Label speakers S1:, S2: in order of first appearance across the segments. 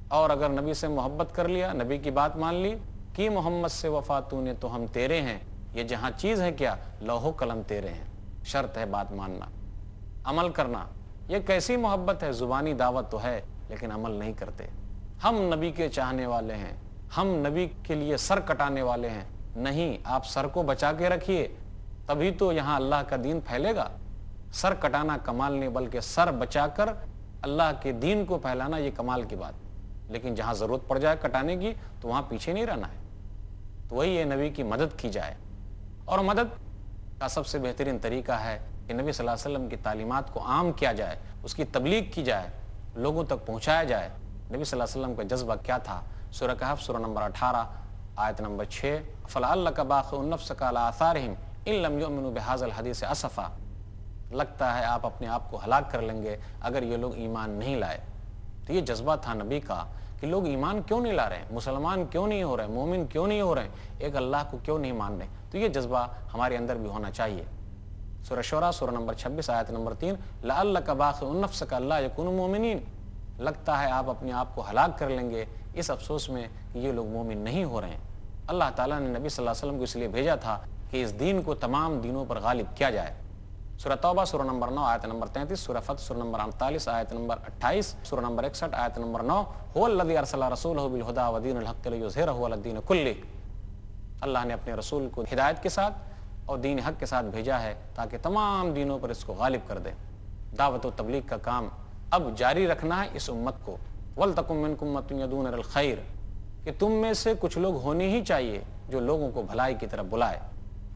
S1: اور اگر نبی سے محبت کر لیا، نبی کی بات مان لی، کی محمد سے وفا تو نے تو ہم تیرے ہیں، یہ جہاں چیز ہے کیا، لوح و قلم تیرے ہیں۔ شرط ہے بات ماننا، عمل کرنا۔ یہ کیسی محبت ہے، زبانی دعوت تو ہے لیکن عمل نہیں کرتے۔ ہم نبی کے چاہنے والے ہیں، ہم نبی کے لیے سر کٹانے والے ہیں۔ نہیں، آپ سر کو بچا کے رکھیے، تبھی تو یہاں اللہ کا دین پھیلے گا۔ سر کٹانا کمال نہیں، بلکہ سر بچا کر اللہ کے دین کو پھیلانا یہ کمال کی بات۔ لیکن جہاں ضرورت پڑ جائے کٹانے کی تو وہاں پیچھے نہیں رہنا ہے۔ تو وہی ہے نبی کی مدد کی جائے، اور مدد کا سب سے بہترین طریقہ ہے کہ نبی صلی اللہ علیہ وسلم کی تعلیمات کو عام کیا جائے، اس کی تبلیغ کی جائے، لوگوں تک پہنچایا جائے۔ نبی صلی اللہ علیہ وسلم کا جذبہ کیا تھا؟ سورہ کہف سورہ نمبر 18 آیت نمبر 6، فَلَعَلَّكَ بَاخِعٌ نَفْسَكَ عَلَىٰ آثَارِهِمْ إِن لَّمْ يُؤْمِنُوا بِهَٰذَا الْحَدِيثِ أَسَفًا۔ لگتا ہے آپ اپنے آپ کو ہلاک کر لیں گے اگر یہ لوگ ایمان نہیں لائے۔ تو یہ جذبہ تھا نبی کا کہ لوگ ایمان کیوں نہیں لا رہے ہیں، مسلمان کیوں نہیں ہو رہے ہیں، مومن کیوں نہیں ہو رہے ہیں، ایک اللہ کو کیوں نہیں مان رہے۔ تو یہ جذبہ ہمارے اندر بھی ہونا چاہیے۔ سورہ شورى سورہ نمبر 26 آیت نمبر 3، لَعَلَّكَ بَاخِعٌ نَفْسَكَ أَلَّا يَكُونُوا مُؤْمِنِينَ۔ لگتا ہے آپ اپنے آپ کو ہلاک کر لیں گے اس افسوس میں کہ یہ لوگ مومن نہیں ہو رہے ہیں۔ اللہ تعالیٰ نے نبی صلی اللہ علیہ وسلم کو اس لیے بھیجا تھا کہ اس دین کو تمام دینوں پر غالب کیا جائے۔ سورہ توبہ سورہ نمبر 9 آیت نمبر 33، سورہ فتح سورہ نمبر 48 آیت نمبر 28، سورہ نمبر 61 آیت نمبر 9، هو الذی ارسل رسولہ بالہدی ودین الحق لیظہرہ علی الدین کلہ۔ اللہ نے اپنے رسول کو ہدایت کے ساتھ اور دین حق کے ساتھ بھیجا ہے تاکہ تمام دینوں پر اس کو غالب کر دے۔ دعوت و تبلیغ کا کام اب جاری رکھنا ہے اس امت کو۔ وَلْتَكُن مِّنكُمْ أُمَّةٌ يَدْعُونَ إِلَى الْخَيْرِ، کہ تم میں سے کچھ لوگ ہونے ہی چاہیے جو لوگوں کو بھلائی کی طرف بلائے۔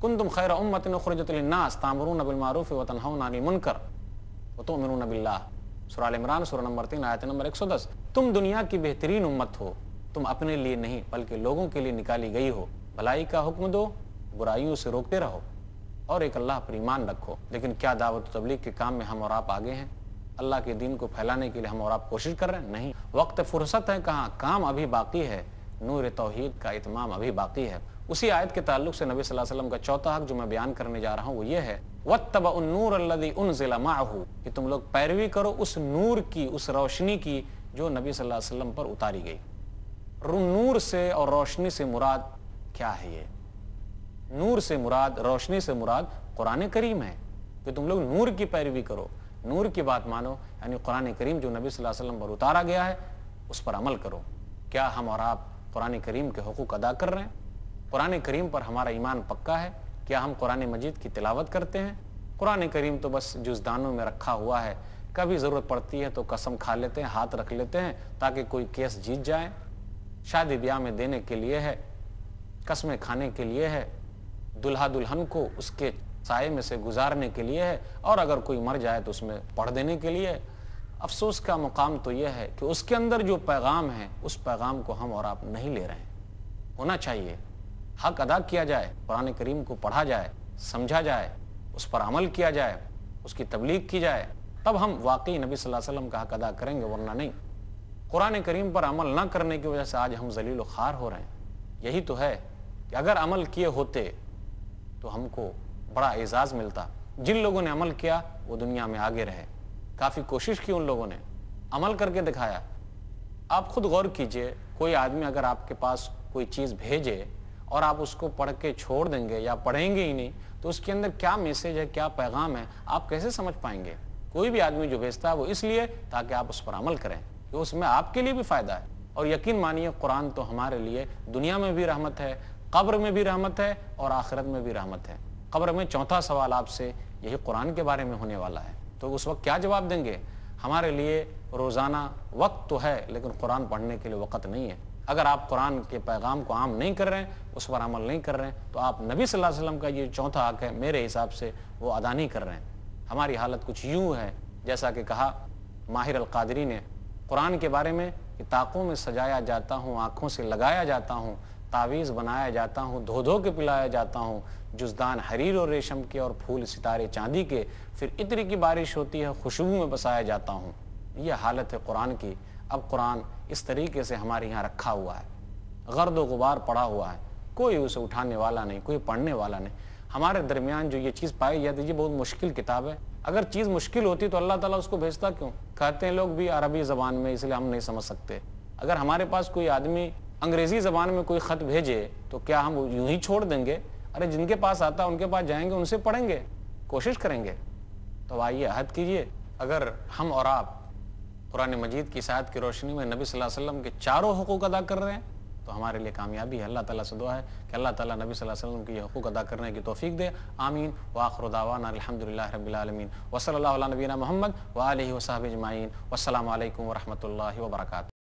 S1: كُنتُمْ خَيْرَ أُمَّةٍ أُخْرِجَتْ لِلنَّاسِ تَأْمُرُونَ بِالْمَعْرُوفِ وَتَنْهَوْنَ عَنِ الْمُنكَرِ وَتُؤْمِنُونَ بِاللَّهِ۔ سورہ عمران سورہ نمبر 3 آیت نمبر 110۔ تم دنیا کی بہترین امت ہو، تم اپنے لیے نہیں بلکہ لوگوں کے لیے نکالی گئی ہو۔ بھلائی کا حکم دو، برائیوں سے روکتے رہو، اور ایک اللہ پر ایمان رکھو۔ لیکن کیا دعوت و تبلیغ کے کام میں ہم اور آپ آگے ہیں؟ اللہ کے دین کو پھیلانے کے لیے ہم اور آپ کوشش کر رہے ہیں؟ نہیں، وقت فرصت ہے کہاں، کام ابھی باقی ہے، نور توحید کا اتمام ابھی باقی ہے۔ اسی آیت کے تعلق سے نبی صلی اللہ علیہ وسلم کا چوتھا حق جو میں بیان کرنے جا رہا ہوں وہ یہ ہے، وَاتَّبَعُوا النُّورَ الَّذِي أُنزِلَ مَعَهُ، کہ تم لوگ پیروی کرو اس نور کی، اس روشنی کی جو نبی صلی اللہ علیہ وسلم پر اتاری گئی۔ نور سے اور روشنی سے مراد کیا ہے؟ یہ نور سے مراد، روشنی سے مراد قرآن کریم ہے کہ تم لوگ نور کی پیروی کرو، نور کی بات مانو، یعنی قرآن کریم جو نبی صلی اللہ علیہ وسلم پر اتارا گیا ہے اس پر عمل کرو۔ کیا ہم اور آپ قرآن کریم کے حقوق ادا کر رہے ہیں؟ قرآن کریم پر ہمارا ایمان پکا ہے؟ کیا ہم قرآن مجید کی تلاوت کرتے ہیں؟ قرآن کریم تو بس جزدانوں میں رکھا ہوا ہے، کبھی ضرورت پڑتی ہے تو قسم کھا لیتے ہیں، ہاتھ رکھ لیتے ہیں تاکہ کوئی کیس جیت جائے، شادی بیاہ میں دینے کے لیے ہے، قسمیں کھانے کے لیے ہے، دلہا دلہن کو اس کے سائے میں سے گزارنے کے لیے ہے، اور اگر کوئی مر جائے تو اس میں پڑھ دینے کے لیے ہے۔ افسوس کا مقام تو یہ ہے کہ اس کے اندر جو پیغام ہے اس پیغام کو ہم اور آپ نہیں لے رہے ہیں۔ ہونا چاہیے، حق ادا کیا جائے، قرآن کریم کو پڑھا جائے، سمجھا جائے، اس پر عمل کیا جائے، اس کی تبلیغ کی جائے، تب ہم واقعی نبی صلی اللہ علیہ وسلم کا حق ادا کریں گے، ورنہ نہیں۔ قرآن کریم پر عمل نہ کرنے کی وجہ سے آج ہم ذلیل و خوار ہو رہے ہیں۔ یہی تو ہے کہ اگر عمل کیے ہوتے تو ہم کو بڑا اعزاز ملتا۔ جن لوگوں نے عمل کیا وہ دنیا میں آگے رہے، کافی کوشش کی ان لوگوں نے، عمل کر کے دکھایا۔ آپ خود غور کیجئے، کوئی آدمی اگر آپ کے پاس کوئی چیز بھیجے اور آپ اس کو پڑھ کے چھوڑ دیں گے یا پڑھیں گے ہی نہیں تو اس کے اندر کیا میسیج ہے، کیا پیغام ہے، آپ کیسے سمجھ پائیں گے؟ کوئی بھی آدمی جو بھیجتا ہے وہ اس لیے تاکہ آپ اس پر عمل کریں، کہ اس میں آپ کے لیے بھی فائدہ ہے۔ اور یقین مانیے قرآن تو ہمارے لیے دنیا میں بھی رحمت ہے، قبر میں بھی رحمت ہے، اور آخرت میں بھی رحمت ہے۔ قبر میں چوتھا سوال آپ سے یہی قرآن کے بارے میں ہونے والا ہے، تو اس وقت کیا جواب دیں گے؟ ہمارے لیے روزانہ وقت تو ہے لیکن قرآن پڑھنے کے لیے وقت نہیں ہے۔ اگر آپ قرآن کے پیغام کو عام نہیں کر رہے ہیں، اس پر عمل نہیں کر رہے ہیں، تو آپ نبی صلی اللہ علیہ وسلم کا یہ چوتھا حق ہے، میرے حساب سے وہ ادا نہیں کر رہے ہیں۔ ہماری حالت کچھ یوں ہے جیسا کہ کہا ماہر القادری نے قرآن کے بارے میں کہ طاقوں میں سجایا جاتا ہوں، آنکھوں سے لگایا جاتا ہوں، تعویذ بنایا جاتا ہوں، دھو دھو کے پلایا جاتا ہوں، جزدان حریر اور ریشم کے اور پھول ستارے چاندی کے، پھر عطر کی بارش ہوتی ہے، خوشبو میں بسایا جاتا ہوں۔ یہ حالت ہے قرآن کی۔ اب قرآن اس طریقے سے ہمارے یہاں رکھا ہوا ہے، غرد و غبار پڑا ہوا ہے، کوئی اسے اٹھانے والا نہیں، کوئی پڑھنے والا نہیں۔ ہمارے درمیان جو یہ چیز پائی جاتی ہے یہ بہت مشکل کتاب ہے۔ اگر چیز مشکل ہوتی تو اللہ تعالیٰ اس کو بھیجتا کیوں؟ کہتے ہیں لوگ بھی عربی زبان میں، اس لیے ہم نہیں سمجھ سکتے۔ اگر ہمارے پاس کوئی آدمی انگریزی زبان میں کوئی خط بھیجے تو کیا ہم یوں ہی چھوڑ دیں گے؟ ارے جن کے پاس آتا ان کے پاس جائیں گے، ان سے پڑھیں گے، کوشش کریں گے۔ تو آئیے عہد کیجئے، اگر ہم اور آپ قرآن مجید کی اس آیت کی روشنی میں نبی صلی اللہ علیہ وسلم کے چاروں حقوق ادا کر رہے ہیں تو ہمارے لیے کامیابی ہے۔ اللہ تعالیٰ سے دعا ہے کہ اللہ تعالیٰ نبی صلی اللہ علیہ وسلم کے یہ حقوق ادا کرنے کی توفیق دے، آمین۔ وآخر دعوانا الحمدللہ رب العالمین، وصلی اللہ علی نبینا محمد وآلہ وصحبہ اجمعین، والسلام علیکم ورحمۃ اللہ وبرکاتہ۔